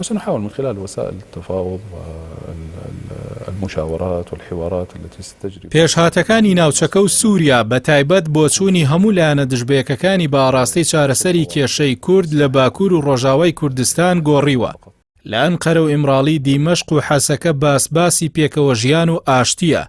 وسنحاول من خلال وسائل التفاوض والمشاورات والحوارات التي ستجري. پێشهاتەکانی ناوچەکە و سووریا بە تایبەت بۆ چوونی هەموو لایەنە دژبەیەکەکانی بە ئاراستەی چارەسەری کێشەی کورد لە باکوور و ڕۆژاوای کوردستان گۆڕیوە. لە ئەنقەرە و ئیمراڵی دیمەشق و حەسەکە باسباسی پێکەوە ژیان و ئاشتیە.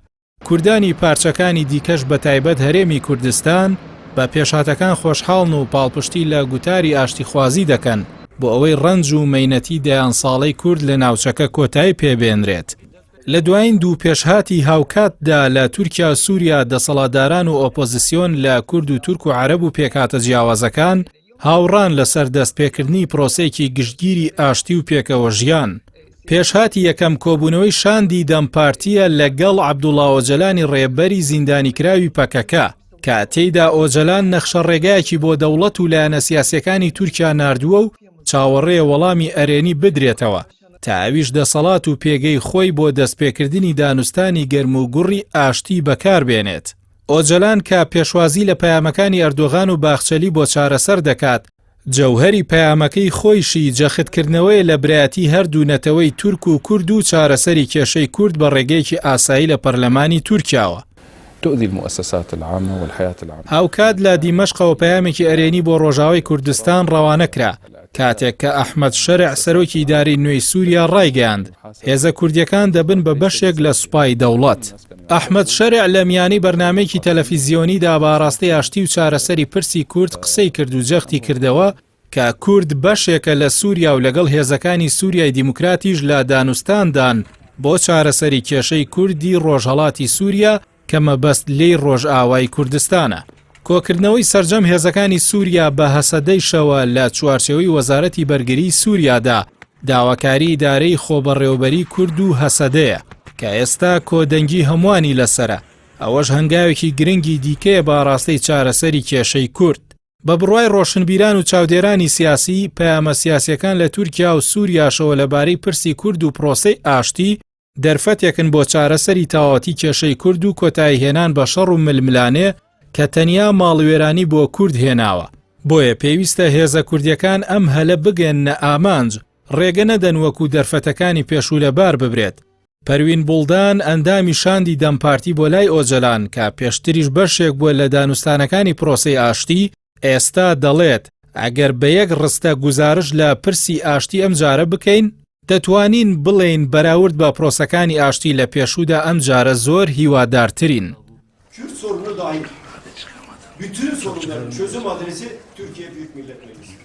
کوردانی پارچەکانی دیکەش بە تایبەت هەرێمی کوردستان بە پێشهاتەکان خۆشحاڵن و پاڵپشتی لە گوتاری ئاشتیخوازی دەکەن بۆ ئەوەی ڕەنج و مەینەتی دەیان ساڵەی کورد لە ناوچەکە کۆتایی پێبێنرێت. لە دوایین دوو پێشهاتی هاوکاتدا لە تورکیا و سووریا دەسەڵاتداران و ئۆپۆزیسیۆن لە کورد و تورک و عەرەب و پێکهاتە جیاوازەکان هاوڕان لەسەر دەستپێکردنی پرۆسەیەکی گشتگیری ئاشتی و پێکەوە ژیان. پێشهاتی یەکەم کۆبوونەوەی شاندی دەمپارتیە لەگەڵ عەبدوڵڵا ئۆجەلانی ڕێبەری زیندانیکراوی پەکەکە کە تێیدا ئۆجەلان نەخشە ڕێگایەکی بۆ دەوڵەت و لایەنە سیاسیەکانی تورکیا ناردووە و چاوەڕێ وەڵامی ئەرێنی بدرێتەوە تا ئەویش دەسەڵات و پێگەی خۆی بۆ دەستپێکردنی دانوستانی گەرم و گوڕی ئاشتی بەکاربێنێت. ئۆجەلان کە پێشوازی لە پەیامەکانی ئەردۆغان و باخچەلی بۆ چارەسەر دەکات، جەوهەری پەیامەکەی خۆیشی جەختکردنەوەی لە برایەتی هەردوو نەتەوەی تورک و کورد و چارەسەری کێشەی کورد بە ڕێگەیەکی ئاسایی لە پەرلەمانی تورکیاوە. تؤذي المؤسسات العامة والحياة العامة. هاوکات لە دیمەشقەوە پەیامێکی ئەرێنی بۆ ڕۆژاوای کوردستان ڕەوانە کرا کاتێک کە ئەحمەد شەرع سەرۆکی ئیدارەی نوێی سووریا ڕایگەیاند هێزە کوردیەکان دەبن بە بەشێک لە سوپای دەوڵەت. ئەحمەد شەرع لە میانی بەرنامەیەکی تەلەڤیزیۆنیدا بە ئاراستەی ئاشتی و چارەسەری پرسی کورد قسەی کرد و جەختی کردەوە کە کورد بەشێکە لە سووریا و لەگەڵ هێزەکانی سووریای دیموکراتیش لە دانوستاندان بۆ چارەسەری کێشەی کوردی ڕۆژهەڵاتی سووریا کە مەبەست لێی ڕۆژئاوای کوردستانە. کۆکردنەوەی سەرجەم هێزەکانی سووریا بە هەسەدەیشەوە لە چوارچێوەی وەزارەتی بەرگری سووریادا داواکاری ئیدارەی خۆبەڕێوەبەری کورد و هەسەدەیە کە ئێستا کۆدەنگی هەمووانی لەسرە. ئەوەش هەنگاوێکی گرنگی دیکەیە بە ڕاستەی چارەسەری کێشەی کورد. بە بڕوای ڕۆشنبیران و چاودێرانی سیاسی، پەیامە سیاسیەکان لە تورکیا و سووریاشەوە لەبارەی پرسی کورد و پرۆسەی ئاشتی دەرفەتێکن بۆ چارەسەری تاواتی کێشەی کورد و کۆتایی هێنان بە شەڕ و ململانێ کە تەنیا ماڵوێرانی بۆ کورد هێناوە. بۆیە پێویستە هێزە کوردیەکان ئەم هەلە بگەنە ئامانج، ڕێگە نەدەن وەکو دەرفەتەکانی پێشوو لەبار ببرێت. پەروین بوڵدان ئەندامی شاندی دەمپارتی بۆ لای ئۆجەلان کە پێشتریش بەشێک بووە لە دانوستانەکانی پرۆسەی ئاشتی ئێستا دەڵێت ئەگەر بە یەک ڕستە گوزارش لە پرسی ئاشتی ئەم جارە بکەین دەتوانین بڵێین بەراورد بە پرۆسەکانی ئاشتی لە پێشوودا ئەم جارە زۆر هیوادارترین. Kürt sorunu dahil bütün sorunların çözüm adresi Türkiye Büyük Millet Meclisi.